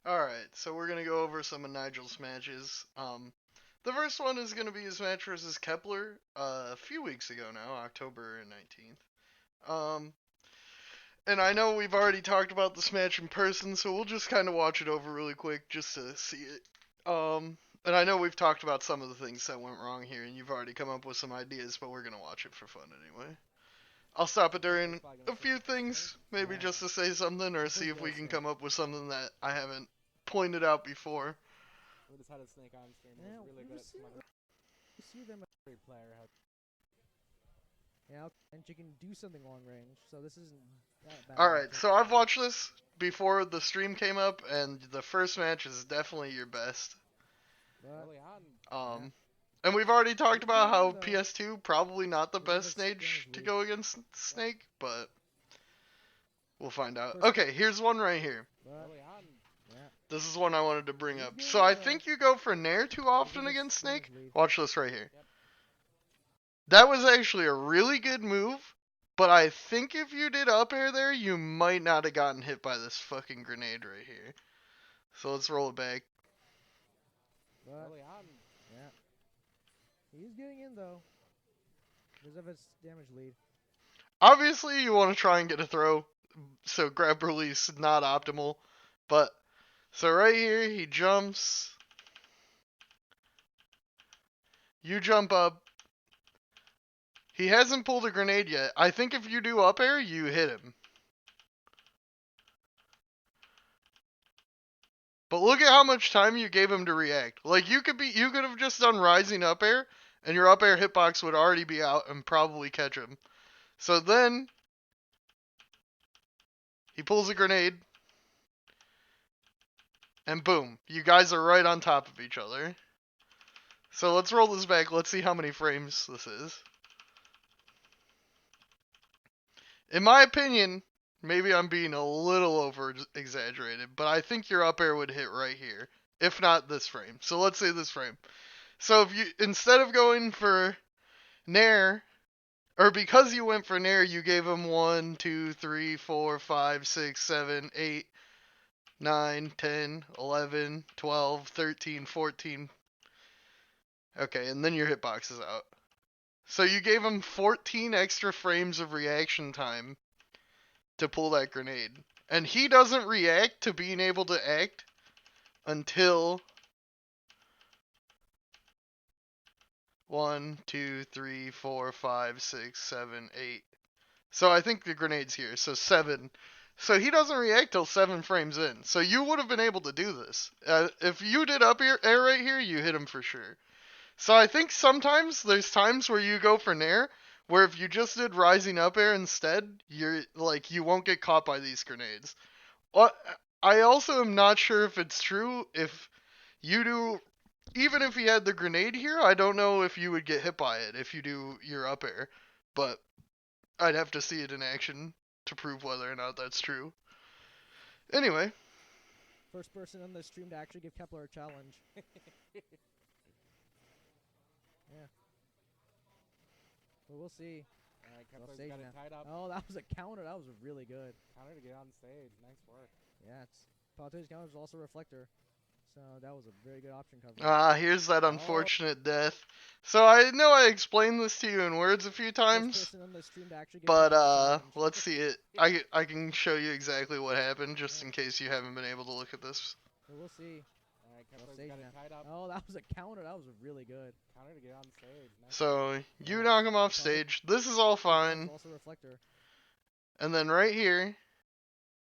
Alright, so we're gonna go over some of Nigel's matches. The first one is gonna be his match versus Kepler, a few weeks ago now, October 19th. Um, and I know we've already talked about this match in person, so we'll just kind of watch it over really quick just to see it. And I know we've talked about some of the things that went wrong here, and you've already come up with some ideas, but we're gonna watch it for fun anyway. I'll stop it during a few things, maybe just to say something, or see if we can come up with something that I haven't pointed out before. We just had a snake on stream. It was really good. You see them as Great player. and you can do something long range, so this isn't that bad. Alright, so I've watched this before the stream came up, and the first match is definitely your best. Early on. And we've already talked about how though. PS2 probably not the best stage to go against Snake, but we'll find out. Okay, here's one right here. Early on. This is one I wanted to bring up. So I think you go for Nair too often against Snake. Watch this right here. That was actually a really good move, but I think if you did up air there, you might not have gotten hit by this fucking grenade right here. So let's roll it back. Early on. Yeah. He's getting in though. Because of his damage lead. Obviously, you want to try and get a throw, so grab release not optimal, but so right here he jumps. You jump up. He hasn't pulled a grenade yet. I think if you do up air, you hit him. But look at how much time you gave him to react. Like you could have just done rising up air, and your up air hitbox would already be out and probably catch him. So then he pulls a grenade, and boom, you guys are right on top of each other. So let's roll this back. Let's see how many frames this is. In my opinion, maybe I'm being a little over exaggerated, but I think your up air would hit right here, if not this frame. So let's say this frame. So if you, instead of going for Nair, or because you went for Nair, you gave him 1, 2, 3, 4, 5, 6, 7, 8, 9, 10, 11, 12, 13, 14. Okay, and then your hitbox is out. So you gave him 14 extra frames of reaction time to pull that grenade. And he doesn't react to being able to act until 1, 2, 3, 4, 5, 6, 7, 8. So I think the grenade's here. So 7. So he doesn't react till 7 frames in. So you would have been able to do this. If you did up air right here, you hit him for sure. So I think sometimes there's times where you go for Nair, where if you just did rising up air instead, you're like you won't get caught by these grenades. What I also am not sure if it's true if you do, even if he had the grenade here, I don't know if you would get hit by it if you do your up air, but I'd have to see it in action to prove whether or not that's true. Anyway. First person on the stream to actually give Kepler a challenge. Yeah. But we'll see. Alright, Kepler's got it tied up. Oh, that was a counter. That was really good. Counter to get on stage. Nice work. Yeah, it's Palato's counter is also a reflector. So that was a very good option coverage. Here's that unfortunate death. So I know I explained this to you in words a few times, but let's see it. I can show you exactly what happened just in case you haven't been able to look at this. We'll see. Alright, Kepler's got it tied up. Oh, that was a counter. That was really good. Counter to get on stage. Nice So work. you knock him off stage. This is all fine. Also reflector. And then right here,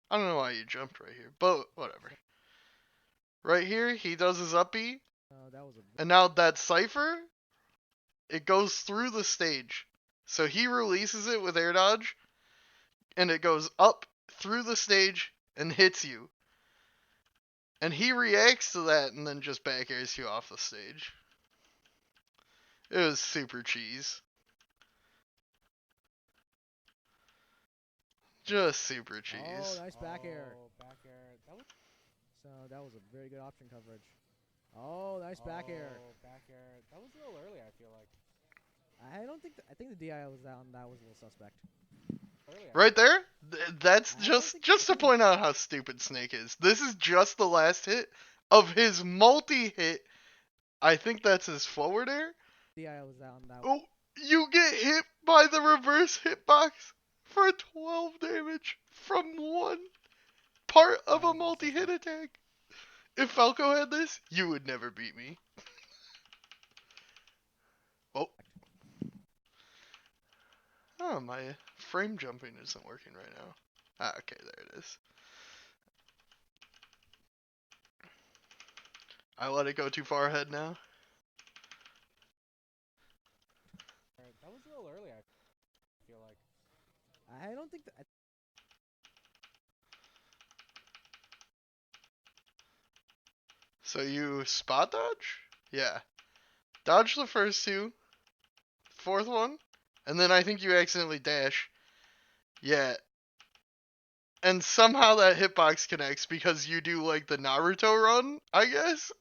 I don't know why you jumped right here, but whatever. Right here, he does his up B, and now that cipher, it goes through the stage. So he releases it with air dodge, and it goes up through the stage and hits you. And he reacts to that and then just back airs you off the stage. It was super cheese. Just super cheese. Oh, nice back air. Back air. So that was a very good option coverage. Oh, nice back air. Back air. That was a little early, I feel like. I don't think I think the DI was down. That was a little suspect. Early, Right there? That's I don't think just to any- point out how stupid Snake is. This is just the last hit of his multi-hit. I think that's his forward air. Yeah, I was on that. Oh, you get hit by the reverse hitbox for 12 damage from one part of That a was real multi-hit suspect. attack. If Falco had this, you would never beat me. Oh. Oh, my frame jumping isn't working right now. Ah, okay, there it is. I let it go too far ahead now. That was a little early, I feel like. I don't think that. So you spot dodge? Yeah. Dodge the first two. Fourth one. And then I think you accidentally dash. Yeah. And somehow that hitbox connects because you do like the Naruto run, I guess?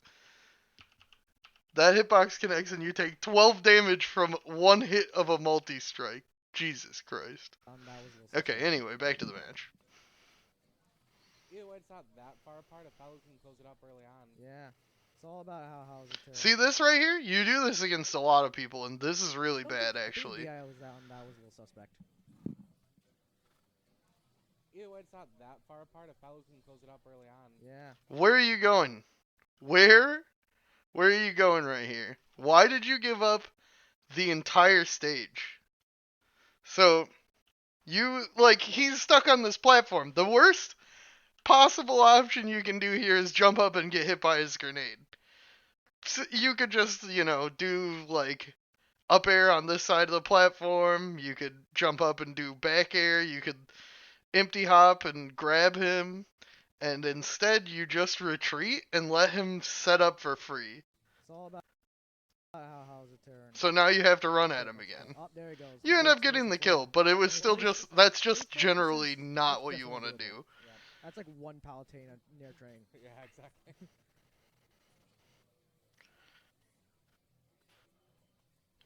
That hitbox connects and you take 12 damage from one hit of a multi-strike. Jesus Christ. That was a little Okay, suspect. anyway, back to the match. Either way, it's not that far apart if Falco can close it up early on. Yeah. It's all about how's it to. See this right here? You do this against a lot of people, and this is really I don't bad, think actually. DI was on that was a little suspect. Either way, it's not that far apart if Falco can close it up early on. Yeah. Where are you going? Where are you going right here? Why did you give up the entire stage? So, he's stuck on this platform. The worst possible option you can do here is jump up and get hit by his grenade. So you could just, do, up air on this side of the platform. You could jump up and do back air. You could empty hop and grab him. And instead, you just retreat and let him set up for free. It's all about how's it turn. So now you have to run at him again. Oh, there he goes. You end up getting the kill, but it was And still it's that's just 25%, generally not that's what you want to definitely do. Yep. That's like one Palatine near train. Yeah, exactly.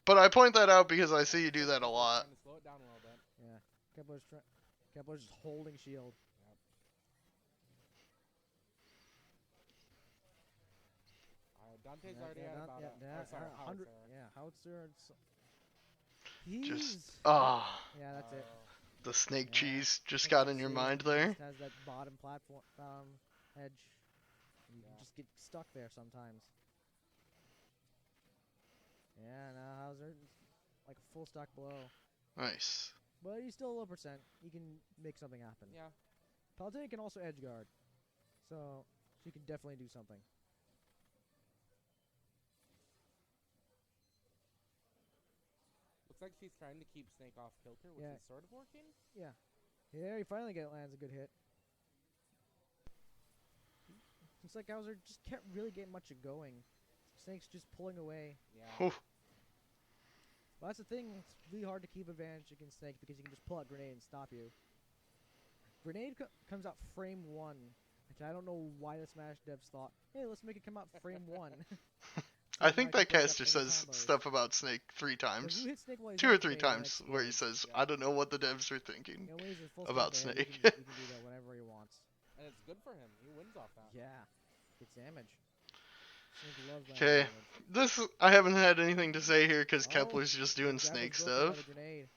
But I point that out because I see you do that a lot. Trying to slow it down a little bit. Yeah. Kepler's just holding shield. Dante's already at about Howitzer. Yeah, Howitzer. Just Yeah, that's it. the snake Yeah. cheese just got in your mind there. Just has that bottom platform edge. You just get stuck there sometimes. Yeah, now Hauser like a full stock blow. Nice. But he's still a low percent. He can make something happen. Yeah. Palatine can also edge guard. So she can definitely do something. Looks like she's trying to keep Snake off kilter, which is sort of working. Yeah. There he finally lands a good hit. Looks like Hauser just can't really get much of going. Snake's just pulling away. Yeah. Well, that's the thing. It's really hard to keep advantage against Snake because he can just pull out grenade and stop you. Grenade comes out frame 1, which I don't know why the Smash devs thought, hey, let's make it come out frame 1. I think that caster says stuff about Snake 3 times. 2 or 3 times where he says, I don't know what the devs are thinking about Snake. He can do that whenever he wants. And it's good for him. He wins off that. Yeah. Gets damage. Snake loves that Okay. damage. I haven't had anything to say here because Oh, Kepler's just doing Grab his Snake broken by the stuff. grenade.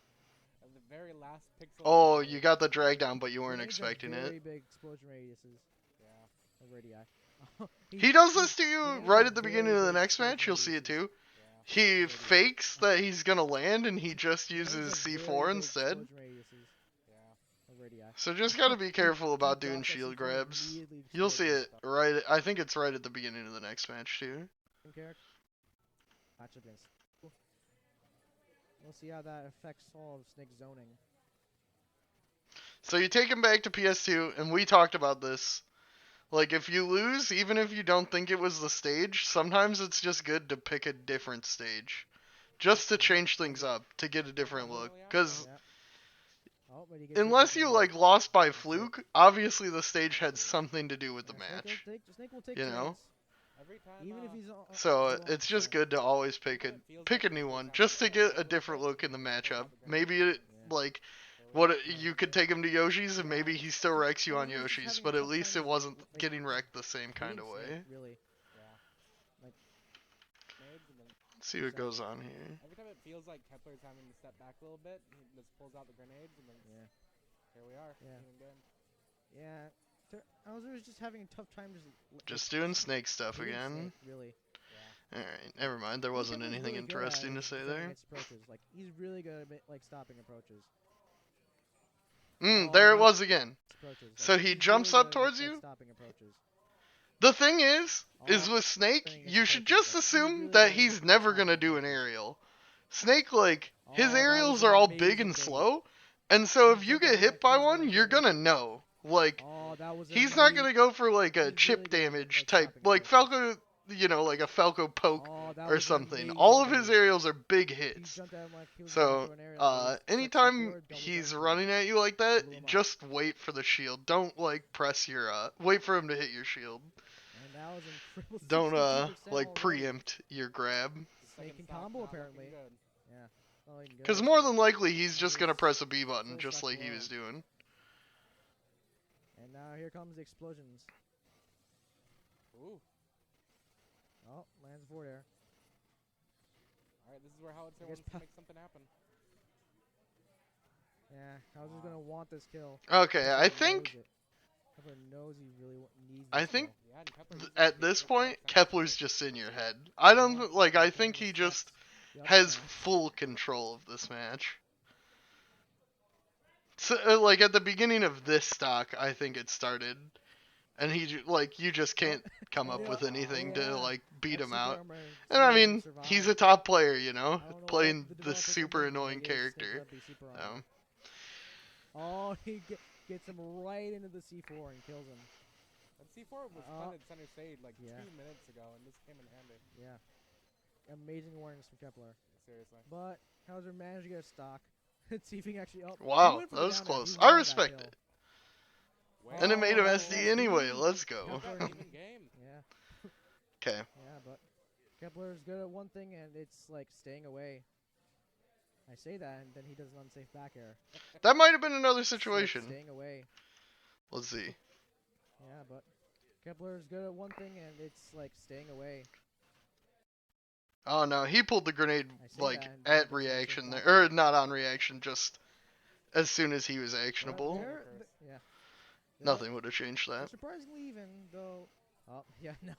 And the very last pixel. Oh, you got the drag down, but you weren't Grenades have expecting very it. big explosion radiuses. Yeah. Or radii. He does this to you grenades right have at the very beginning of the big next explosion match. You'll see it radiuses. too. Yeah. He Radii. fakes that he's gonna land and he just Grenades uses have very C4 big instead. explosion radiuses. Yeah. Or radii. So just gotta be careful about He doing drops that shield C4 grabs. immediately You'll see explodes. it right. I think it's right at the beginning of the next match too. Character. Matchup against. We'll see how that affects all of Snake's zoning. So you take him back to PS2, and we talked about this. Like, if you lose, even if you don't think it was the stage, sometimes it's just good to pick a different stage. Just to change things up, to get a different look. Because Yeah. Oh, but he gets hit unless with you, the grenade. lost by That's it. fluke, obviously the stage had something to do with the Yeah, match. Snake will take you know? trades, Every time. even if he's So still on it's just percent. good to always pick a new one, just to get a different look in the matchup. Maybe it, like, What you could take him to Yoshi's and maybe he still wrecks you Well, on he was just Yoshi's, having a but at tough least time it wasn't like, getting wrecked the same kind hitting of way. Snake, really. Yeah. Like- Grenades and then Let's see what goes on here. every time it feels like Kepler's having to step back a little bit, he just pulls out the grenades and then Yeah. here we are. Yeah. Even game. Yeah. Hauser was just having a tough time Just doing snake stuff hitting again. Snake, really. Alright, never mind. There wasn't Kepler's anything really good at interesting to say defending there. against approaches. Like he's really good at like stopping approaches. There it that was again. approaches. Like, So he he's jumps really up good at, towards like, you? stopping approaches. The thing is Oh, with Snake, defending you against should approaches. just Like, he's assume really that good at, he's like, never gonna stopping do an approaches. aerial. Snake, like, his Oh, that was aerials an are all big amazing and bait. slow, and so He if you jumped out get of hit that by kid's one, leg you're already. gonna know. Like, Oh, that was he's not amazing. gonna go for like a He's chip really good at, damage like, type, stopping like approaches. Falco, like a Falco poke Oh, that or was an something. amazing All of his bait. aerials are big He hits. jumped at him like he was going So, for an aerial, but he just flexed anytime forward, double he's jumped, running at you like that, blew him up. just wait for the shield. Don't like press your wait for him to hit your shield. And that was incredible. Don't 62% like already. preempt your grab. Snake can combo apparently. Yeah. Oh, he can Because go. more than likely he's And just he's gonna press a B button still just stuck like he low. was doing. And now here comes the explosions. Ooh. Oh, lands forward air. Alright, this is where Howitzer I guess wants to make something happen. Yeah, Hauser's gonna want this kill. Okay, Kepler I knows think it. Kepler knows he really needs I this think kill. Yeah, and Kepler uses at the this quick point flex Kepler's too. just in your head. I don't Oh, like. I okay, think he this just flex. Yup, has smash. full control of this match. So, like at the beginning of this stock, I think it started, and you just can't come up Yeah. with anything to Yeah. like beat That him super out. armor And I really mean, survived. he's a top player, I don't know playing what the this developers are super thinking, annoying but it is character. taking out the super armor. Um, Oh, he gets him right into the C4 and kills him. And C4 was planted center stage like Yeah. 2 minutes ago, and this came in handy. Yeah. Amazing awareness from Kepler. Seriously. But Hauser managed to get a stock. Let's see if he can actually. Oh, he wow, went for that the was down air. close. He I wanted that respect kill. it. Well, And it made him Oh, SD SD. anyway. Let's go. Kepler- got an even game. Yeah. Okay. Yeah, but Kepler's good at one thing, and it's like staying away. I say that, and then he does an unsafe back air. That might have been another It's like situation. staying away. Let's see. Yeah, but Kepler's good at one thing, and it's like staying away. Oh no, he pulled the grenade I say like that, and at he does an reaction unsafe there, back or not on reaction, just as soon as he was air. actionable. Yeah. Nothing would have changed They're that. surprisingly even, though. Oh, yeah, no.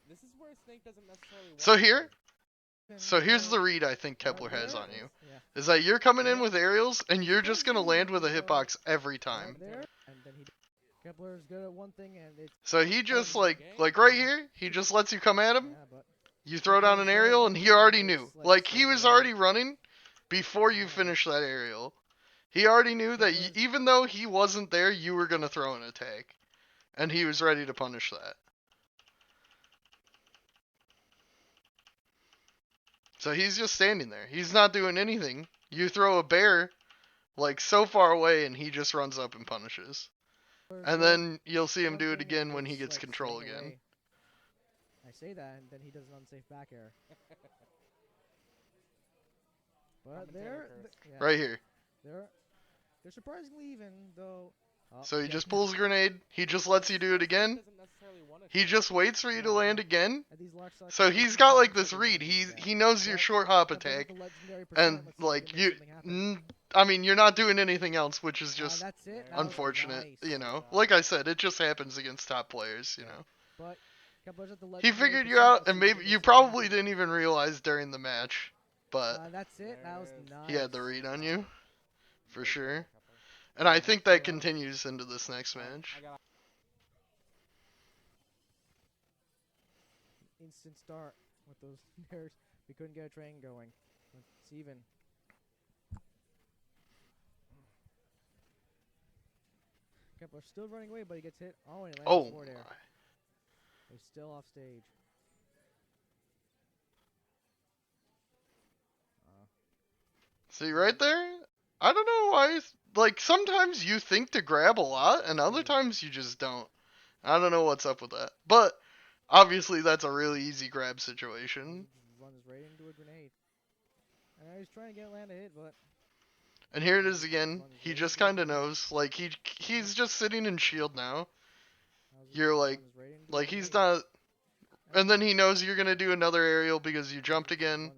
This is where Snake doesn't necessarily want So to here, win. so here's the Though- read I think yeah, Kepler has there on it you. is. Yeah. Is that you're coming in Yeah. with aerials and you're just gonna land with a Though- hitbox every Right time. there, and then Kepler's good at one thing, and it's So he just Game. like right here, he just lets you come at him. yeah, but You throw down an aerial and he already knew. Like he was already running before you finished that aerial. He already knew that even though he wasn't there, you were gonna throw an attack, and he was ready to punish that. So he's just standing there. He's not doing anything. You throw a bear like so far away and he just runs up and punishes. And then you'll see him do it again when he gets control again. I say that, and then he does an unsafe back air. But Commentator curse. yeah, Right here. they're surprisingly even, though. Oh, So he yeah, just pulls a grenade. He just lets you do it again. Doesn't necessarily want to He just waits for you to land again. at these large size So players, he's you got can't like expect this them read. to He do that. he knows your But short hop Kepler's at attack, the legendary and percent, let's see if he like can make something happen. I mean, you're not doing anything else, which is And just that's it. That was unfortunate. Nice. You know, like I said, it just happens against top players. You know, But Kepler's at the he legendary figured you percent, out, let's and see if he maybe can you make something probably happen. didn't even realize during the match, but That's it. That was There it is. nice. he had the read on you for Good sure. job, Kepler. And I think that Yeah. continues into this next Alright, match. I got Instant start with those nerds. We couldn't get a train going. It's even. Kepler's still running away, but he gets hit. Oh, and he lands Oh, forward air. He's still off stage. see right there? I don't know why. Like sometimes you think to grab a lot, and other times you just don't. I don't know what's up with that. But obviously that's a really easy grab He situation. just runs right into a grenade. And he's trying to get land a hit, but And here it is again. He just kind of knows. Like, he's just sitting in shield now. You're like he's not. And then he knows you're gonna do another aerial because you jumped again.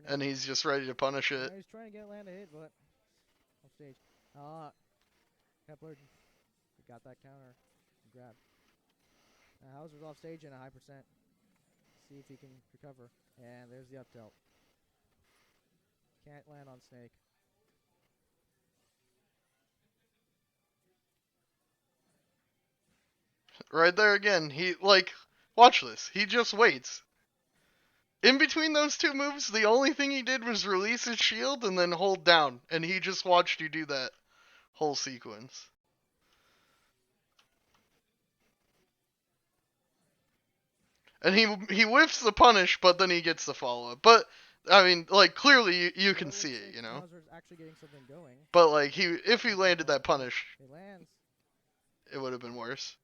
And he's just ready to punish it. He's trying to get land a hit, but off stage. Kepler got that counter. Grab. Hauser's off stage in a high percent. See if he can recover. And there's the up tilt. Can't land on Snake. Right there again. He, like, watch this. He just waits. In between those two moves, the only thing he did was release his shield and then hold down. And he just watched you do that whole sequence. And he whiffs the punish, but then he gets the follow-up. But, I mean, like, clearly you can see it, you know? Actually getting something going. But, like, if he landed that punish, it lands. It would have been worse.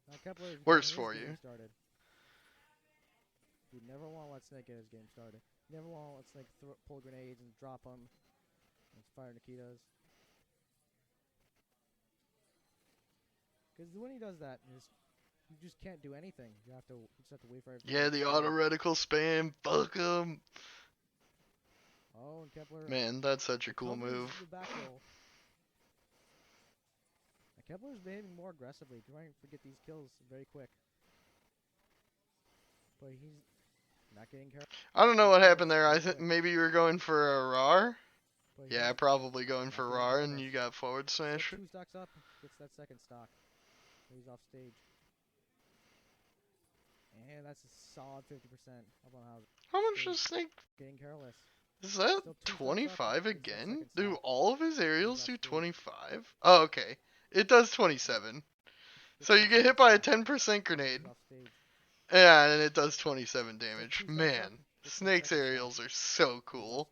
Worse for you. Started. You never want to let Snake get his game started. You never want to let Snake pull grenades and drop them and fire Nikitas. Because when he does that, you just can't do anything. You just have to wait for everything. Yeah, the auto reticle spam. Fuck him. Oh, and Kepler. Man, that's such a cool move. Kepler's behaving more aggressively, trying to get these kills very quick. But he's not getting careful. I don't know what happened there. I think maybe you were going for a RAR. Yeah, probably going for RAR, and you got forward smash. So 2 stocks up, gets that second stock. He's off stage. And that's a solid 50% up on Hauser. How much does Snake? Getting careless. Is that 25 again? Do all of his aerials do 25? Oh, okay. It does 27. So you get hit by a 10% grenade. Yeah, and it does 27 damage. Man, Snake's aerials are so cool.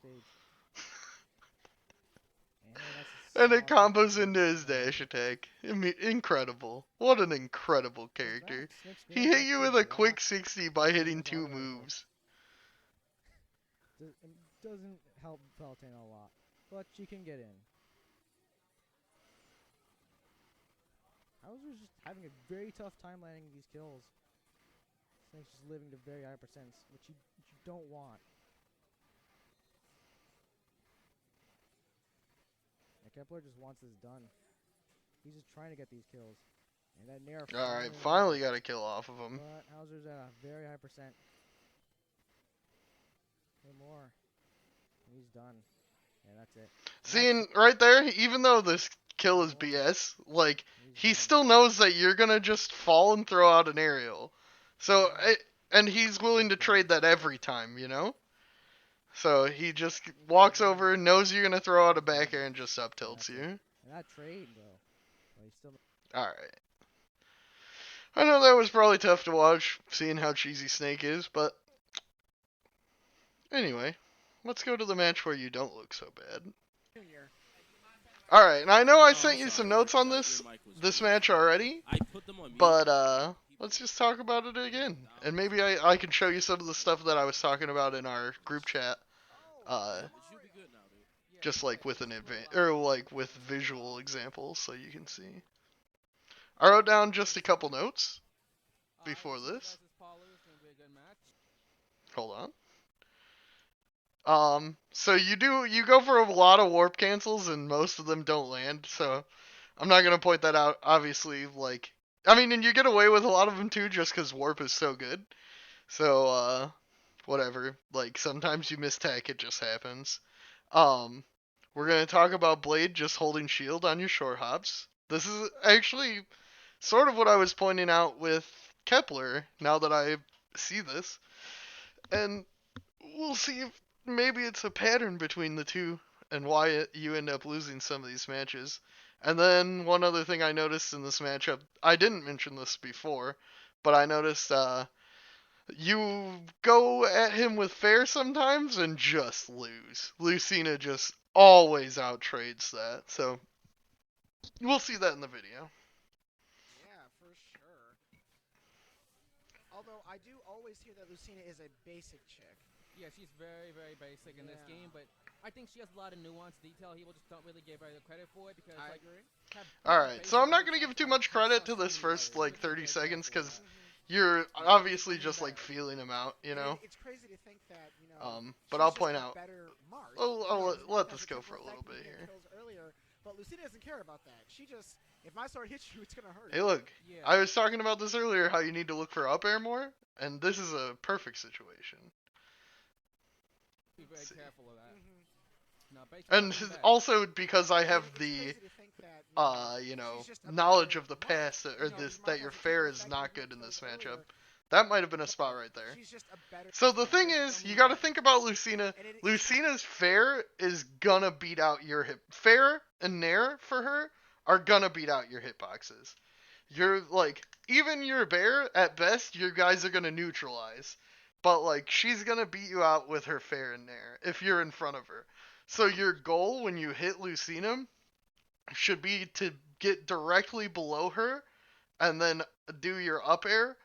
And it combos into his dash attack. I mean, incredible. What an incredible character. He hit you with a quick 60 by hitting 2 moves. It doesn't help Palutena a lot, but she can get in. Hauser's just having a very tough time landing these kills. Snake's just living to very high percents, which you don't want. And Kepler just wants this done. He's just trying to get these kills. And that Nair. Alright, finally got a kill off of him. But Hauser's at a very high percent. No more. And he's done. And that's it. Seeing right there, even though this kill is BS, like, he still knows that you're gonna just fall and throw out an aerial. So, and he's willing to trade that every time, you know? So he just walks over, knows you're gonna throw out a back air, and just up tilts you. And that trade, though. Alright. I know that was probably tough to watch, seeing how cheesy Snake is, but anyway, let's go to the match where you don't look so bad. Alright, and I know I sent you some notes on this match already, but let's just talk about it again. And maybe I can show you some of the stuff that I was talking about in our group chat, just like with with visual examples so you can see. I wrote down just a couple notes before this. Hold on. So you go for a lot of warp cancels and most of them don't land, so I'm not gonna point that out, obviously, like, I mean, and you get away with a lot of them too just because warp is so good, so, whatever, like, sometimes you miss tech, it just happens. We're gonna talk about Blade just holding shield on your short hops. This is actually sort of what I was pointing out with Kepler, now that I see this, and we'll see if maybe it's a pattern between the two and why you end up losing some of these matches. And then one other thing I noticed in this matchup, I didn't mention this before, but I noticed you go at him with fair sometimes and just lose. Lucina just always outtrades that, so we'll see that in the video. Yeah, for sure. Although I do always hear that Lucina is a basic chick. Yeah, she's very, very basic in this game, but I think she has a lot of nuance, detail. People just don't really give her the credit for it because, I like, agree. Alright, so I'm not going to give too much credit to this first, like, 30 seconds, because you're obviously just, like, feeling him out, you know? It's crazy to think that, you know, But she's I'll just point a out, better Marth. I'll Because let Marth this has go tempo for a little effect, bit you can get here. kills earlier, but Lucina doesn't care about that. She just, if my sword hits you, it's gonna hurt. Hey, look, Yeah. I was talking about this earlier, how you need to look for up air more, and this is a perfect situation. Be very careful of that. Mhm. Now, basically, And coming back. also because I have It's the, crazy to think that, you know, she's just a knowledge better of the Marth. past, or You know, this, because Marth that your has a fair tempo is effect, not you can good get in this kills matchup. earlier. That might have been a spot right there. She's just a better. So the thing basically is, coming you gotta back. think about Lucina. And it's Lucina's fair is gonna beat out your hit. Fair and Nair for her are gonna beat out your hitboxes. You're like, even your bear, at best, you guys are gonna neutralize. But like, she's gonna beat you out with her fair and Nair if you're in front of her. So your goal when you hit Lucina should be to get directly below her and then do your up air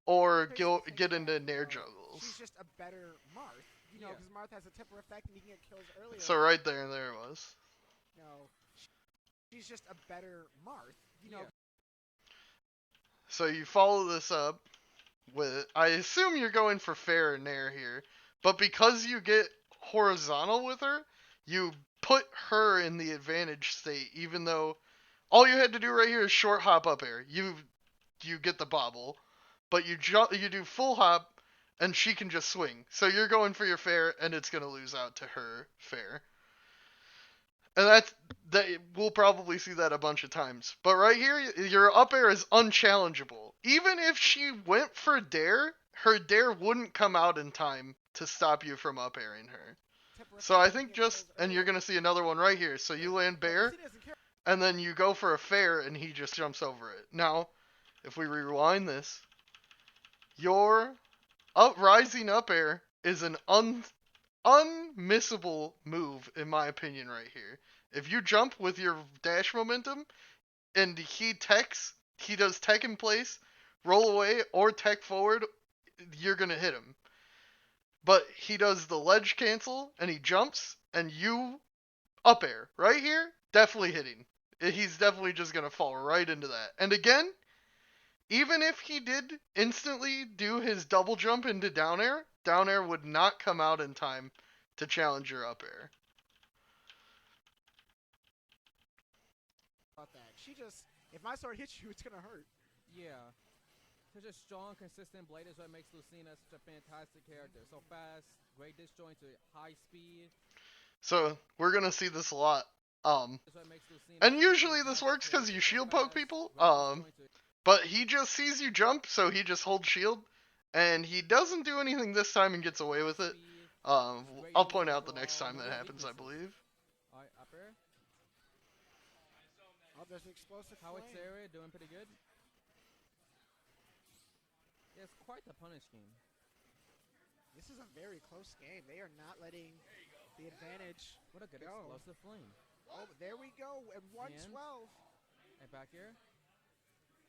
or crazy to think get that, into you Nair know, juggles. she's just a better Marth. You know, Yeah. because Marth has a temper effect and you can get kills earlier. So right there it was. No, she's just a better Marth. You know. Yeah. So you follow this up with, I assume you're going for fair and Nair here, but because you get horizontal with her, you put her in the advantage state, even though all you had to do right here is short hop up air. You get the bobble, but you do full hop, and she can just swing. So you're going for your fair, and it's gonna lose out to her fair. And that we'll probably see that a bunch of times. But right here, your up air is unchallengeable. Even if she went for dare, her dare wouldn't come out in time to stop you from up airing her. So I think just, and you're gonna see another one right here. So you land bear, and then you go for a fair, and he just jumps over it. Now, if we rewind this, your rising up air is an unmissable move, in my opinion, right here. If you jump with your dash momentum, and he does tech in place, roll away, or tech forward, you're gonna hit him. But he does the ledge cancel, and he jumps, and you up air. Right here, definitely hitting. He's definitely just gonna fall right into that. And again, even if he did instantly do his double jump into down air would not come out in time to challenge your up air. About that. She just, if my sword hits you, it's gonna hurt. Yeah. Such a strong, consistent blade is what makes Lucina such a fantastic character. So fast, great disjoint to high speed. So we're gonna see this a lot. Is what makes Lucina And such a usually this fantastic works because character. you So shield fast, poke people. great disjoint to- But he just sees you jump, so he just holds shield, and he doesn't do anything this time and gets away with it. speed. I'll point out the next time that happens, I believe. Alright, up air. Oh, there's the explosive How it's flame. area doing pretty good. Yeah, it's quite the punish game. This is a very close game. They are not letting the advantage. What a good Go. explosive flame. Oh, there we go at 112. And back here.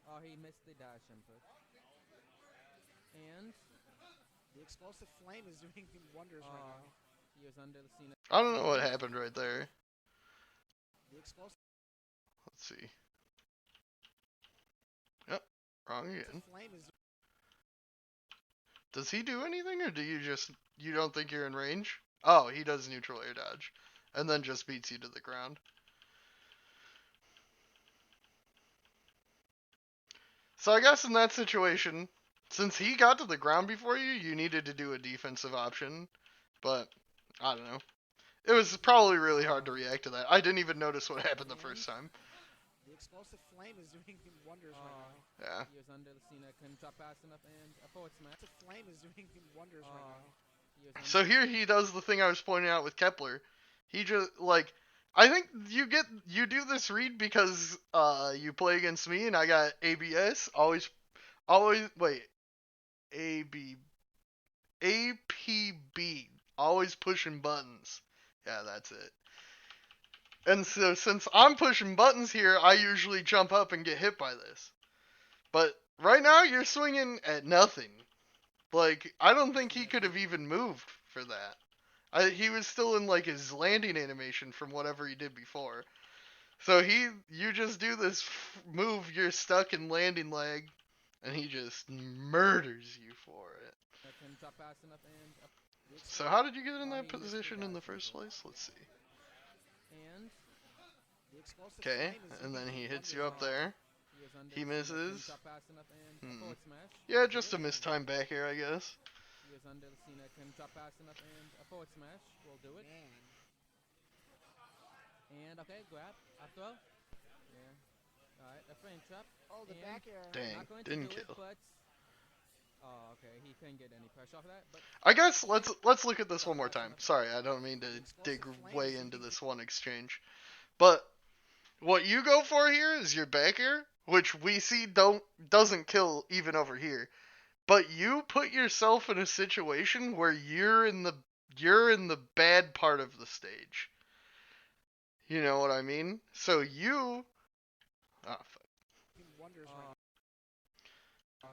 Oh, he missed the dash input. And The explosive flame is doing wonders right now. he was under Lucina. I don't know what happened right there. The explosive Let's see. Yep, wrong again. flame is. Does he do anything, or you don't think you're in range? Oh, he does neutral air dodge, and then just beats you to the ground. So I guess in that situation, since he got to the ground before you, you needed to do a defensive option. But, I don't know. It was probably really hard to react to that. I didn't even notice what happened the first time. The explosive flame is doing wonders right now. Yeah. He was under Lucina, couldn't drop fast enough, and a forward smash. The flame is doing wonders right now. He was under So here he does the thing I was pointing out with Kepler. He just, like, I think you do this read because you play against me and I got ABS. Always, wait. APB. Always pushing buttons. Yeah, that's it. And so since I'm pushing buttons here, I usually jump up and get hit by this. But right now you're swinging at nothing. Like, I don't think he could have even moved for that. He was still in like his landing animation from whatever he did before. So you just do this move, you're stuck in landing leg, and he just murders you for it. That can drop fast enough and So how did you get in Oh, that he missed the position in dash the first into it. place? Let's see. And The explosive Okay, flame is and then even he doing hits you wonders up on him. there. he is under He the scene. That can misses. drop fast enough and a forward smash. Yeah, Will do just it. a mistimed back air, I guess. He is under the scene. That can drop fast enough and a forward smash. Will do it. Man. And okay, grab. Up throw. Yeah. Alright, a frame trap. Oh, the And back air. Dang, Not going to didn't do it, kill. but oh, okay. He couldn't get any pressure off of that, but I guess let's look at this one more time. Sorry, I don't mean to dig way into this one exchange. But what you go for here is your back air, which we see doesn't kill even over here. But you put yourself in a situation where you're in the bad part of the stage. You know what I mean? So you fuck. Doing wonders right now.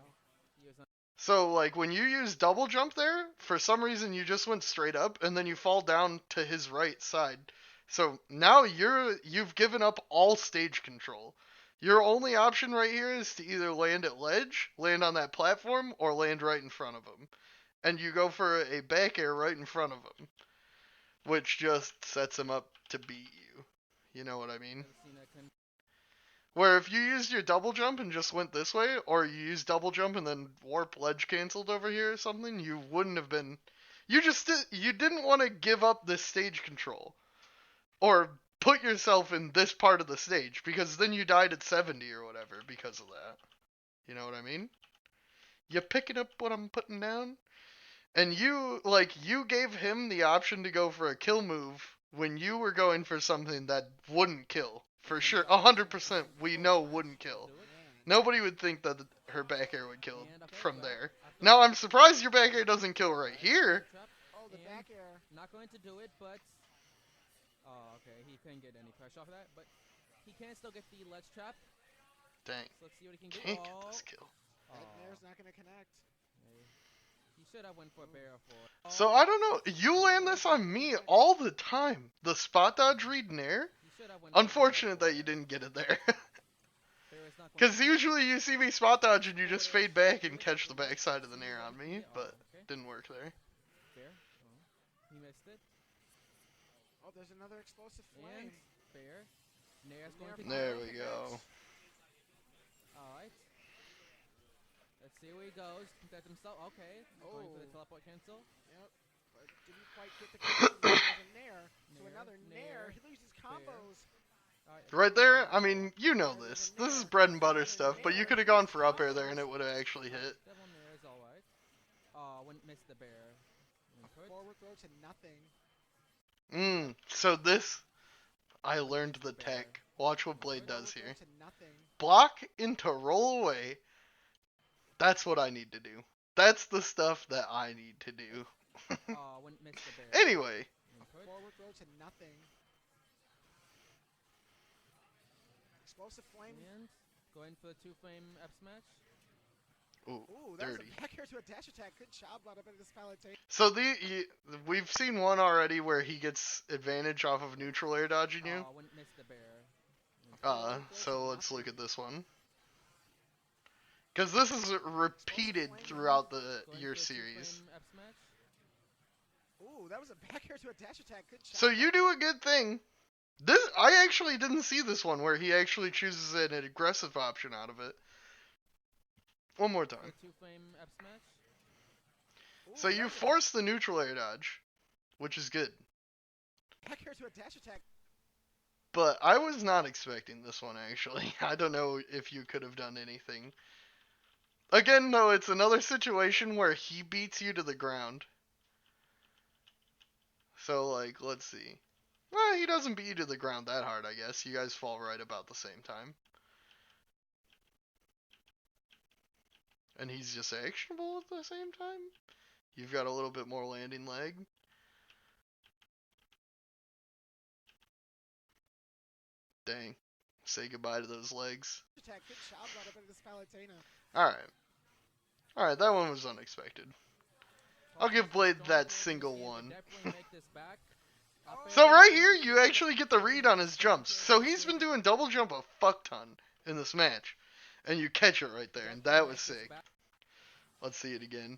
he is So like when you use double jump there, for some reason you just went straight up and then you fall down to his right side. So now you've given up all stage control. Your only option right here is to either land at ledge, land on that platform, or land right in front of him. And you go for a back air right in front of him, which just sets him up to beat you. You know what I mean? under the scene. That can Where if you used your double jump and just went this way, or you used double jump and then warp ledge canceled over here or something, you wouldn't have been. You didn't want to give up this stage control, or put yourself in this part of the stage, because then you died at 70 or whatever because of that. You know what I mean? You picking up what I'm putting down? And you gave him the option to go for a kill move when you were going for something that wouldn't kill. For sure, 100% we know wouldn't kill. do it. Man. Nobody would think that her back air would kill And okay, from grab. there. Up throw. Now I'm surprised your back air doesn't kill right Alright, here. frame trap. Oh, the And back air. Not going to do it, but oh, okay. He couldn't get any pressure off of that, but he can still get the ledge trap. Dang, So let's see what he can do. can't get this kill. Oh, That nair's not going to connect. he should have went for a bear for. So I don't know. You land this on me all the time. The spot dodge read nair. He should have went for a bear Unfortunate for that it. you didn't get it there. Bear is not going Because to- usually you see me spot dodge and you just fade back and catch the backside of the nair on me, but okay. didn't work there. Bear. Oh, he missed it. Oh, there's another explosive And flame. bear. Nair's going to There go. we go. Alright. Let's see where he goes. Protect himself. Okay. Going for the Oh. teleport cancel. Yep. But didn't quite get the connection. There's a nair. So Nair, another nair, nair. He loses combos. Alright. Right there, I mean, you know this. This is bread and butter stuff, but you could have gone for up air there and it would have actually hit. Devil Nair is alright. Oh, when missed the bear. Input. Forward throw to nothing. So this, I learned the tech. Watch what Blade does Forward here. throw to nothing. Block into roll away. That's what I need to do. That's the stuff that I need to do. Oh, when missed the bear. Anyway, Input. Forward throw to nothing. Explosive flame. And going for the 2-frame F smash. ooh, Ooh, that dirty. was a back air to a dash attack. Good job, out of this palette. So we've seen one already where he gets advantage off of neutral air dodging you. Oh, when missed the bear. So let's look at this one. Because this is repeated throughout your series. F smash. Ooh, that was a back air to a dash attack. Good job. So you do a good thing. I actually didn't see this one where he actually chooses an aggressive option out of it. One more The time. 2-frame F smash. Ooh, So that you was a force the neutral air dodge, which is good. back air to a dash attack. But I was not expecting this one actually. I don't know if you could have done anything. Again, though, it's another situation where he beats you to the ground. So, like, let's see. Well, he doesn't beat you to the ground that hard, I guess. You guys fall right about the same time. And he's just actionable at the same time? You've got a little bit more landing leg. Dang. Say goodbye to those legs. Attack. Good job, out of this palette. Alright. Alright, that one was unexpected. I'll give Blade that single one. So So right here, you actually get the read on his jumps. So he's been doing double jump a fuck ton in this match. And you catch it right there, and that was sick. Let's see it again.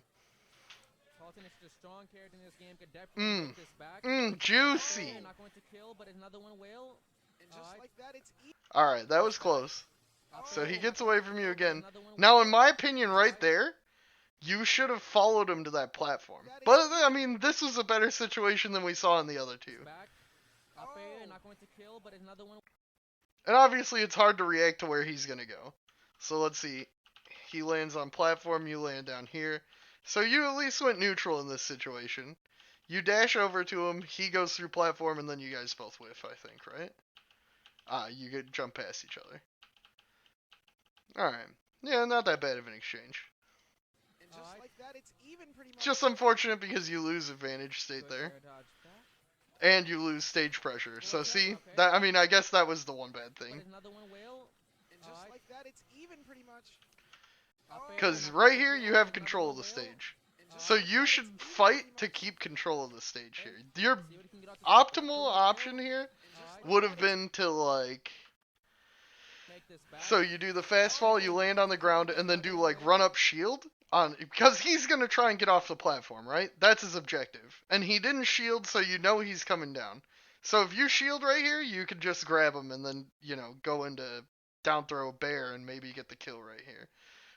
Juicy. And just like that, it's Alright, that was close. So Oh. he gets away from you again. Now, in my opinion, right there, you should have followed him to that platform. But, I mean, this was a better situation than we saw in the other two. And obviously, it's hard to react to where he's going to go. So let's see. He lands on platform, you land down here. So you at least went neutral in this situation. You dash over to him, he goes through platform, and then you guys both whiff, I think, right? You could jump past each other. Alright. Yeah, not that bad of an exchange. And just like that, it's even pretty much. Just unfortunate because you lose advantage state there. And you lose stage pressure. So see, that I mean, I guess that was the one bad thing. And just like that, it's even pretty much. Because right here, you have control of the stage. So you should fight to keep control of the stage here. Your optimal option here would have been to, like... So you do the fast fall, you land on the ground, and then do, like, run-up shield. Because he's going to try and get off the platform, right? That's his objective. And he didn't shield, so you know he's coming down. So if you shield right here, you can just grab him and then, you know, go into down throw bear and maybe get the kill right here.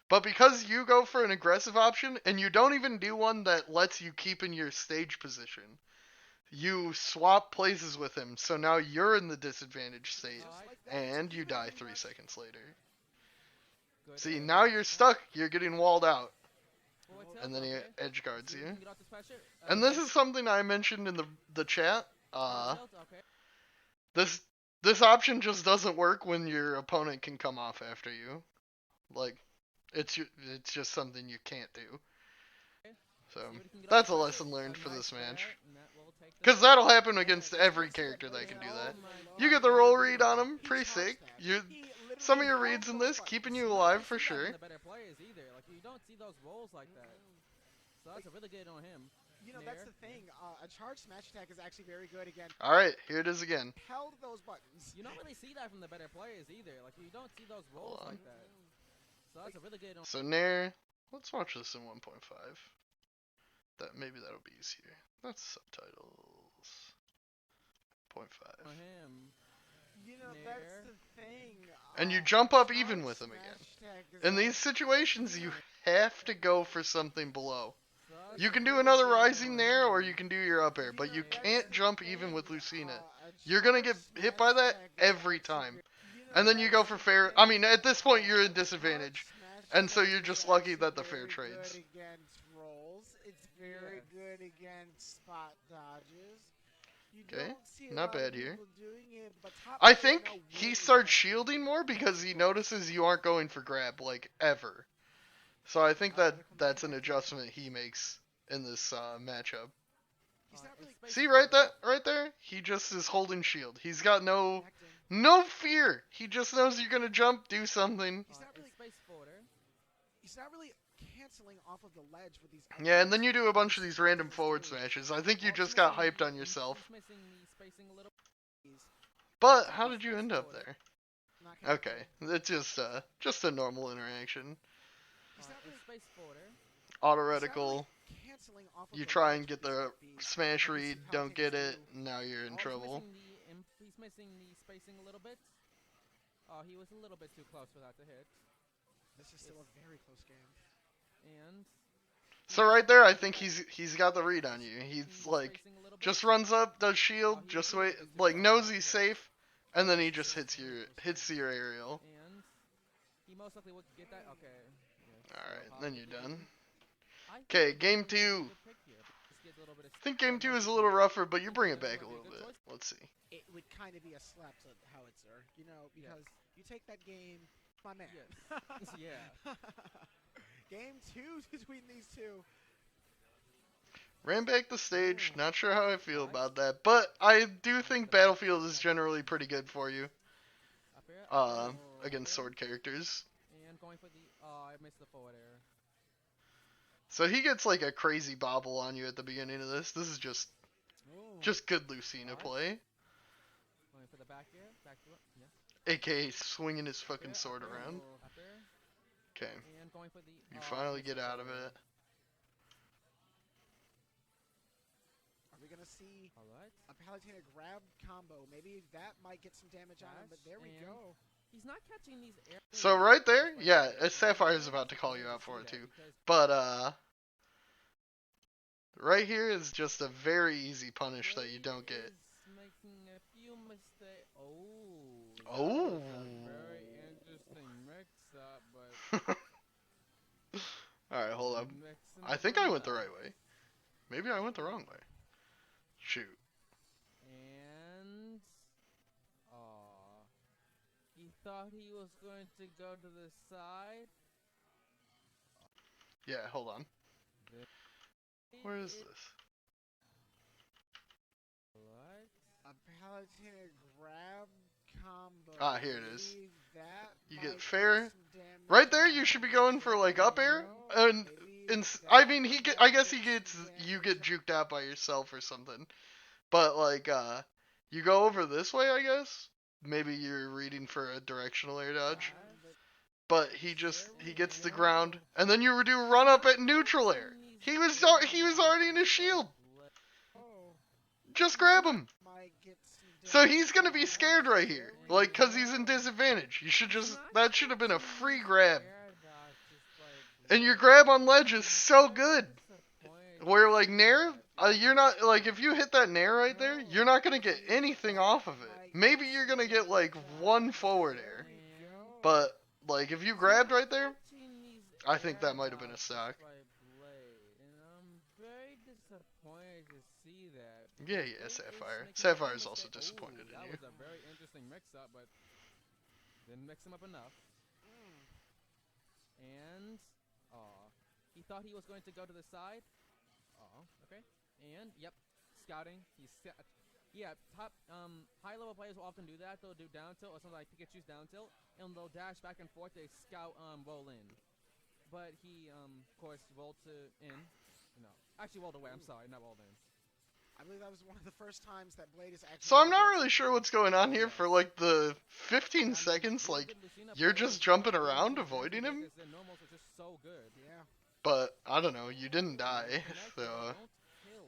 But because you go for an aggressive option, and you don't even do one that lets you keep in your stage position, you swap places with him, so now you're in the disadvantaged state, and you die 3 seconds later. See, now you're stuck, you're getting walled out, and then he edge guards you. And this is something I mentioned in the chat. This option just doesn't work when your opponent can come off after you. Like, it's just something you can't do. So, that's a lesson learned for this match. Because that'll happen against every character that can do that. You get the roll read on him, pretty sick. Some of your reads in this, keeping you alive for sure. You don't see those rolls like that. So that's a really good on him. You know, that's the thing. A charge smash attack is actually very good again. Alright, here it is again. Held those buttons. You don't really see that from the better players either. Like, you don't see those rolls like that. So that's a really good on. So Nair, let's watch this in 1.5. Maybe that'll be easier. That's subtitles. 0.5. On him. You know, that's the thing. And you jump up even with him again. In these situations, you have to go for something below. You can do another rising there, or you can do your up air, but you can't jump even with Lucina. You're gonna get hit by that every time. And then you go for fair. I mean, at this point, you're in disadvantage. And so you're just lucky that the fair trades. Good against rolls. It's very good against spot dodges. Okay, not bad here. I think he starts shielding more because he notices you aren't going for grab, like, ever. So I think that's an adjustment he makes in this matchup. See right there? He just is holding shield. He's got no fear. He just knows you're gonna jump, do something. He's not really canceling off of the ledge with these. Yeah, and then you do a bunch of these random forward smashes. I think you just got hyped on yourself. But how did you end up there? Okay, it's just a normal interaction. Auto reticle. You try and get the smash read, don't get it, now you're in trouble. He's missing the spacing a little bit. Oh, he was a little bit too close for that to hit. This is still a very close game. And so right there, I think he's got the read on you. He's like, just runs up, does shield, just wait, like knows he's safe, and then he just hits your aerial. And he most likely would get that. Okay. Alright, then you're done. Okay, game 2. I think game 2 is a little rougher, but you bring it back a little bit. Let's see. It would kind of be a slap to howitzer, you know, because you take that game, my man. Yes. Yeah. Game 2 between these two. Ran back the stage, not sure how I feel about that, but I do think Battlefield is generally pretty good for you. Against sword characters. And going for the I missed the forward air. So he gets like a crazy bobble on you at the beginning of this. This is just Ooh. good Lucina play. Going for the back air, back throw. Yeah. AKA swinging his fucking sword around. Up air. Okay. And going for the. You finally get out of it. Are we gonna see All right. a Palutena grab combo? Maybe that might get some damage on him, but there we go. He's not catching these air. So right there, yeah, Sapphire's about to call you out for it too. But right here is just a very easy punish that you don't get. Making a few mistakes. Oh. Oh. Very interesting mix-up, but. Alright, hold up. I think I went the right way. Maybe I went the wrong way. Shoot. And he thought he was going to go to the side. Yeah, hold on. Where is this? What? A Palutena grab combo. Ah, here it is. Maybe that You might get get fair. some damage Right there, on you should be him. going for like up air, No, and maybe I that mean might I guess he get gets some you damage get juked out by yourself or something. But like you go over this way, I guess. Maybe you're reading for a directional air dodge. But he gets the ground, and then you do run up at neutral air. He was already in his shield. Oh, Just grab him. might get some So damage he's gonna on be him. scared right here, There we like, cause he's go. in disadvantage. You should that should have been a free grab. Air dodge is like And your grab on ledge is so good. Where like Nair, you're not like if you hit that Nair right there, you're not gonna get anything off of it. Maybe you're gonna get like one forward air, but like if you grabbed right there, I think that might have been a stock. And I'm very disappointed to see that. Yeah, Sapphire. Sapphire's also disappointed in That you. was a very interesting mix-up, but didn't mix him up enough. And he thought he was going to go to the side. Okay. And yep, scouting. Top high level players will often do that. They'll do down tilt or something like Pikachu's down tilt, and they'll dash back and forth. They scout roll in, but he of course rolled to in. No, actually rolled away. I'm sorry, not rolled in. I believe that was one of the first times that Blade is actually. So I'm not really sure what's going on here for like the 15 seconds. Like you're just jumping around, avoiding him. Their normals are just so good. Yeah. But I don't know. You didn't die, so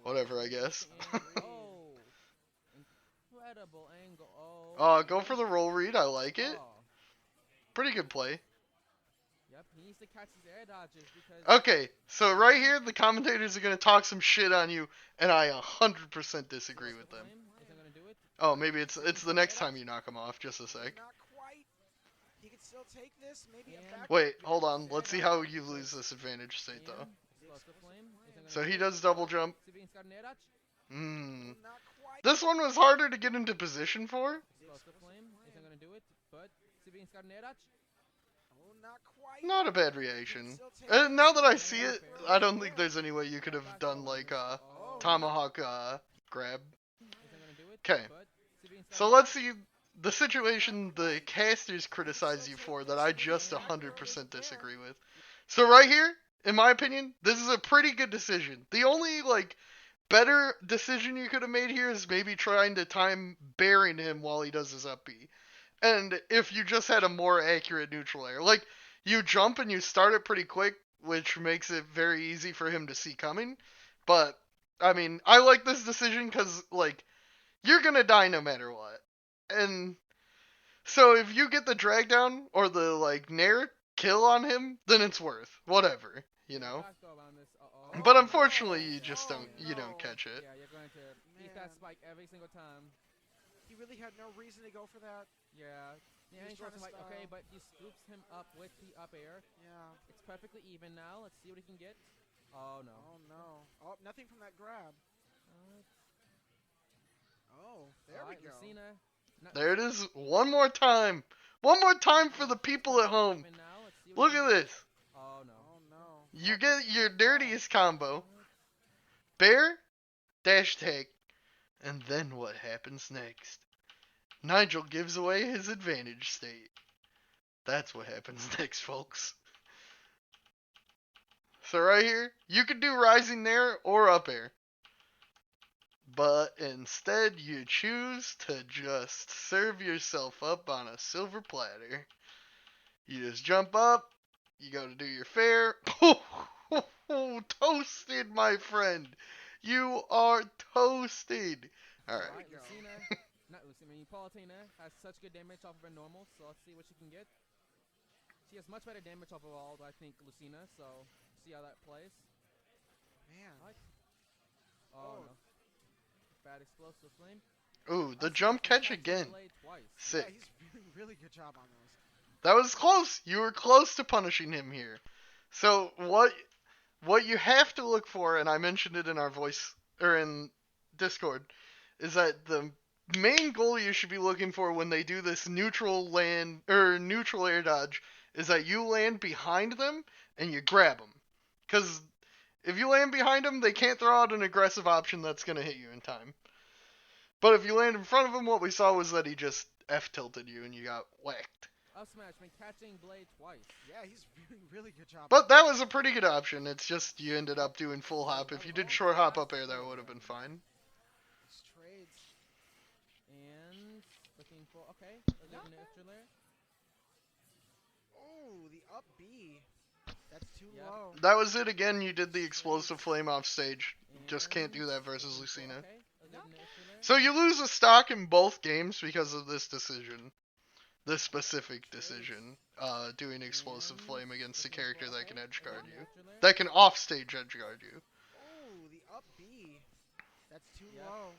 whatever, I guess. Oh, incredible angle. Oh. Go for the roll read. I like it. Pretty good play. Yep, he needs to catch his air dodges because. Okay, so right here, the commentators are gonna talk some shit on you, and I 100% disagree with them. Isn't gonna do it. Oh, maybe it's the next time you knock him off. Just a sec. Not quite. He could still take this. Maybe a back. Wait, hold on. Let's see how you lose this advantage state though. So he does double jump. Hmm. Not quite. This one was harder to get into position for. Isn't gonna do it, but Sibian's got an air dodge. Oh, not quite. Not a bad reaction. And now that I see it, I don't think there's any way you could have done like tomahawk grab. Isn't gonna do it. Okay. But Sibian's got So an let's see the situation the casters criticize you for that I just 100% disagree with. So right here, in my opinion, this is a pretty good decision. The only like better decision you could have made here is maybe trying to time bearing him while he does his up B. And if you just had a more accurate neutral air, like you jump and you start it pretty quick, which makes it very easy for him to see coming. But I mean, I like this decision because like you're gonna die no matter what. And so if you get the drag down or the like nair kill on him, then it's worth whatever, you know. But unfortunately, you just don't catch it. Yeah, you're going to eat that spike every single time. He really had no reason to go for that. Yeah. Yeah, He's he goes trying to like, style. okay, but he scoops him up with the up air. Yeah. It's perfectly even now. Let's see what he can get. Oh no. Oh no. Oh, nothing from that grab. Oh, there we go. Lucina. There it is. One more time. One more time for the people at home. Look at this. Oh no. Oh no. You get your dirtiest combo. Bear, dash tag, and then what happens next? Nigel gives away his advantage state. That's what happens next, folks. So right here, you could do rising there or up air. But instead, you choose to just serve yourself up on a silver platter. You just jump up, you go to do your fair. Toasted, my friend. You are toasted. Alright. Alright, we go. Lucina. Not Lucina, I mean, Palutena has such good damage off of her normal, so let's see what she can get. She has much better damage overall than I think Lucina, so see how that plays. Man. What? Oh, no. Bad explosive flame. Ooh, the Up jump smash from catch Catching again. Blade twice. Sick. Yeah, he's doing really good job on those. That was close. You were close to punishing him here. So what you have to look for, and I mentioned it in our voice or in Discord, is that the main goal you should be looking for when they do this neutral land or neutral air dodge is that you land behind them and you grab them. Because if you land behind them, they can't throw out an aggressive option that's going to hit you in time. But if you land in front of him, what we saw was that he just F-tilted you and you got whacked. Up smash from Catching Blade twice. Yeah, he's doing really good job. But that was a pretty good option. It's just you ended up doing full hop. If you did Oh, short hop fast up air, that forward would have been then. fine. These trades. And looking for, okay, a good Not bad. neutral there. Oh, the up B. That's too Yep. low. That was it again. You did the explosive flame off stage. Just can't do And that versus looking for, Lucina. okay, a good Not bad. neutral there. So you lose a stock in both games because of this decision. This specific decision. Doing explosive And flame against a looking character for, that can okay, edge a guard good you. neutral there. That can offstage edge guard you. Oh, the up B. That's too Yep. low.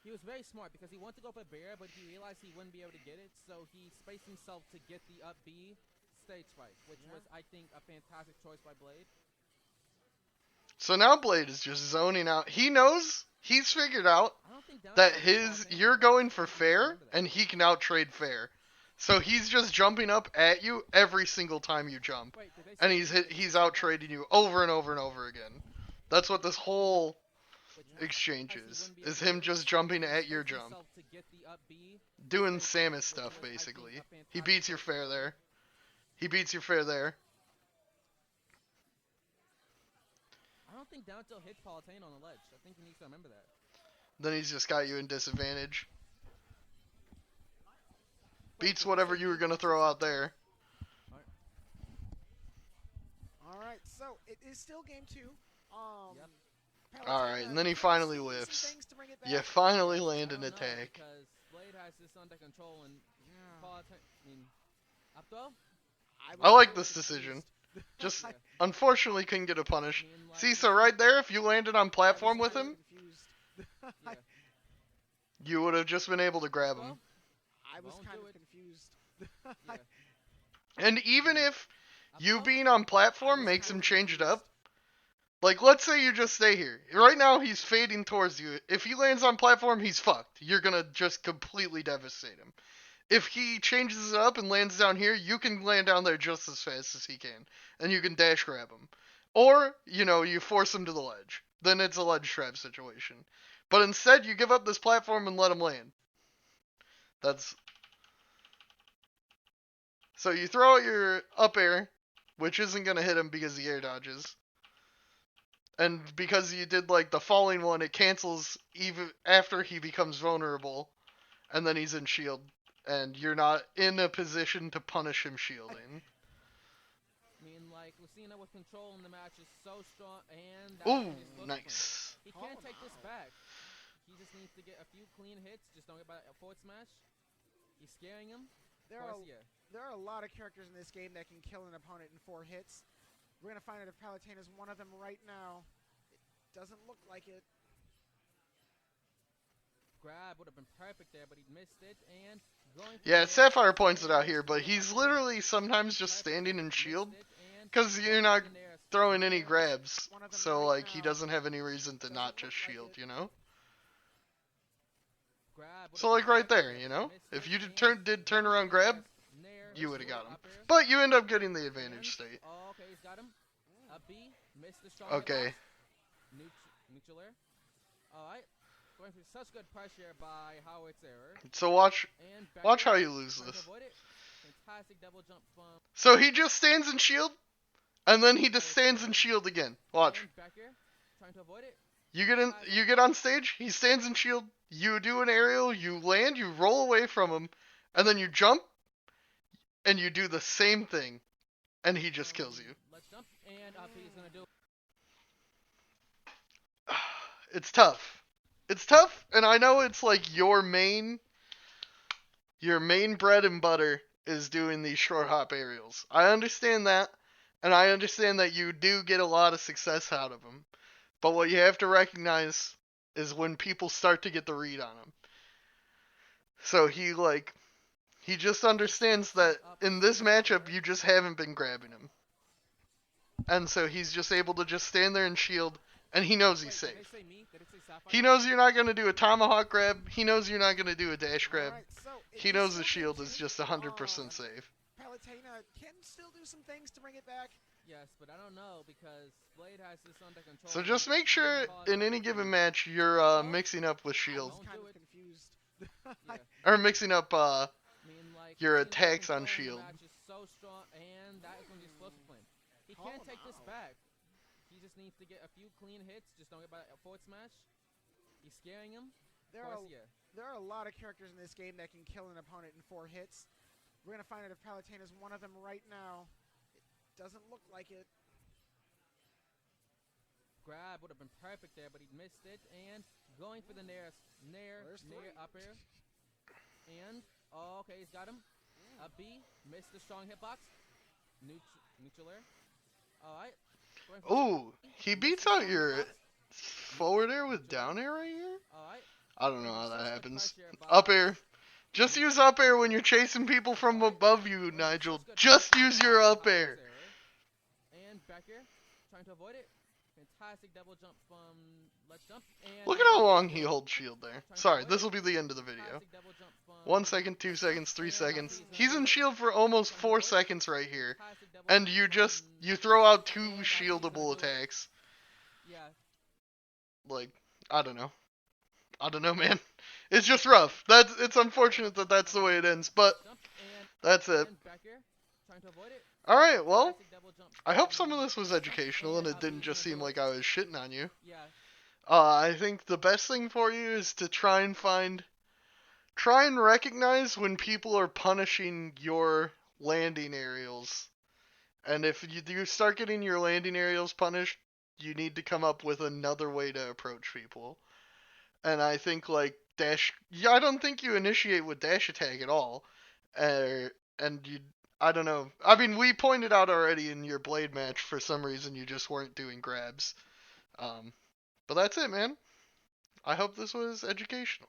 He was very smart because he wanted to go for bear, but he realized he wouldn't be able to get it, so he spaced himself to get the up B stage spike, which Yeah. was, I think, a fantastic choice by Blade. So now Blade is just zoning out. He knows, he's figured out I don't think down that tilt his, Palutena on you're ledge. going I for think he needs to fair, remember that. and he can outtrade fair. So he's just jumping up at you every single time you jump. Wait, did they And say he's two? Did they he's say out that? trading you over and over and over again. That's what this whole Which exchange realized he is. wouldn't be able Is to get him it, just so jumping he at your spaced jump. himself to get the up B Doing stage spike, Samus which stuff, was, I think, basically. a He fantastic beats your choice by fair Blade. there. He beats your fair there. I don't think down tilt hits Palutena on the ledge. I think he needs to remember that. Then he's just got you in disadvantage. Wait, Beats did whatever say you were beat going to versus throw out something? there. All right, so it is still game two. Yep. Alright, and then he can finally see some whiffs. things to bring it You back. finally Yes, land I an don't know, attack. because Blade has this under control and Yeah. Palutena, I mean, up throw? I like kinda this decision. confused. Just Yeah. unfortunately couldn't get a I punish. mean, like, See, so right there, if you landed on platform with kinda him, confused. Yeah. you would have just been able to grab him. I was Won't kind do of it. confused. Yeah. And even if Up you throw? being on I platform was makes kind him of change it confused. up, like let's say you just stay here. Right now he's fading towards you. If he lands on platform, he's fucked. You're gonna just completely devastate him. If he changes it up and lands down here, you can land down there just as fast as he can. And you can dash grab him. Or, you force him to the ledge. Then it's a ledge trap situation. But instead, you give up this platform and let him land. That's... So you throw out your up air, which isn't going to hit him because he air dodges. And because you did like the falling one, it cancels even after he becomes vulnerable. And then he's in shield. And you're not in a position to punish him shielding. I mean, like, Lucina with control in the match is so strong, and that's Ooh, an explosive flame. nice. He can't Oh, take this wow. back. He just needs to get a few clean hits. Just don't get by a forward smash. He's scaring him. There Of are course, yeah. there are a lot of characters in this game that can kill an opponent in 4 hits. We're gonna find out if Palutena is one of them right now. It doesn't look like it. Grab would have been perfect there, but he missed it, and going for Yeah, it, Sapphire points it out and here, but still he's up literally sometimes just perfect, standing in missed shield. it, and Because you're going not in there, throwing any There is grabs. one of them So, right like, he now. doesn't have any reason to Doesn't not look just like shield, it. you know? grab would So, have like, been right there, perfect, you know? missed If it, you and did going turnaround for grab, a nair you would have into got him. up air, But you end up getting the advantage and- state. Oh, okay, he's got him. Up B, missed the strong Okay. hitbox. Neutral air. Alright. Going for such good pressure by Howard's error. So watch And watch barrier, how you lose trying to this. avoid it. Fantastic double jump from So he just stands in shield, and then he just stands in shield again. Watch. And back here, trying to avoid it. You get on stage, he stands in shield, you do an aerial, you land, you roll away from him, and then you jump, and you do the same thing, and he just kills you. Let's jump, and up he's gonna do. It's tough. It's tough, and I know it's like your main bread and butter is doing these short hop aerials. I understand that, and I understand that you do get a lot of success out of them. But what you have to recognize is when people start to get the read on him. So he just understands that in this matchup you just haven't been grabbing him. And so he's just able to just stand there and shield, and he knows he's Wait, safe. Did they say me? Did it say Sapphire? He knows you're not going to do a tomahawk grab. He knows you're not going to do a dash grab. Alright, so it He is knows the still shield game is two. just 100% safe. Palutena can still do some things to bring it back. Yes, but I don't know because Blade has this under control. So just make sure in any given match you're mixing up with I shield. was kind of confused. Yeah. Or mixing up I mean, like, your Blade attacks on control in the shield. match is so strong, and that is going to be explosive flame. He Call can't him take this out. back. He just needs to get a few clean hits. Just don't get by a forward smash. He's scaring him. There Of are course, yeah. there are a lot of characters in this game that can kill an opponent in 4 hits. We're gonna find out if Palutena is one of them right now. It doesn't look like it. Grab would have been perfect there, but he missed it. And going for the nair Where's up air. And, oh, okay, he's got him. A B, missed the strong hitbox. Neutral air. Alright. Ooh, he beats out your forward air with down air right here? Alright. I don't know how that happens. Up air. Just use up air when you're chasing people from above you, Nigel. Just use your up air. And back here, trying to avoid it. Fantastic double jump from Let's Jump. And Look at how long he holds shield there. Sorry, this will be the end of the video. fantastic double jump from 1 second, 2 seconds, 3 seconds. He's in shield for almost 4 seconds right here. fantastic double And jump you from- throw out 2 and he's gonna shieldable do it. attacks. Yeah. Like, I don't know. I don't know, man. It's just rough. It's unfortunate that that's the way it ends, but Jump and, that's it. and back here, trying to avoid it. Alright, well, Fantastic double jump I hope from some of this was Let's Jump, educational and it up didn't he's just gonna seem do like it. I was shitting on you. Yeah. I think the best thing for you is to try and recognize when people are punishing your landing aerials. And if you start getting your landing aerials punished, you need to come up with another way to approach people. And I think like I don't think you initiate with dash attack at all. I don't know. I mean, we pointed out already in your blade match for some reason you just weren't doing grabs. But that's it, man. I hope this was educational.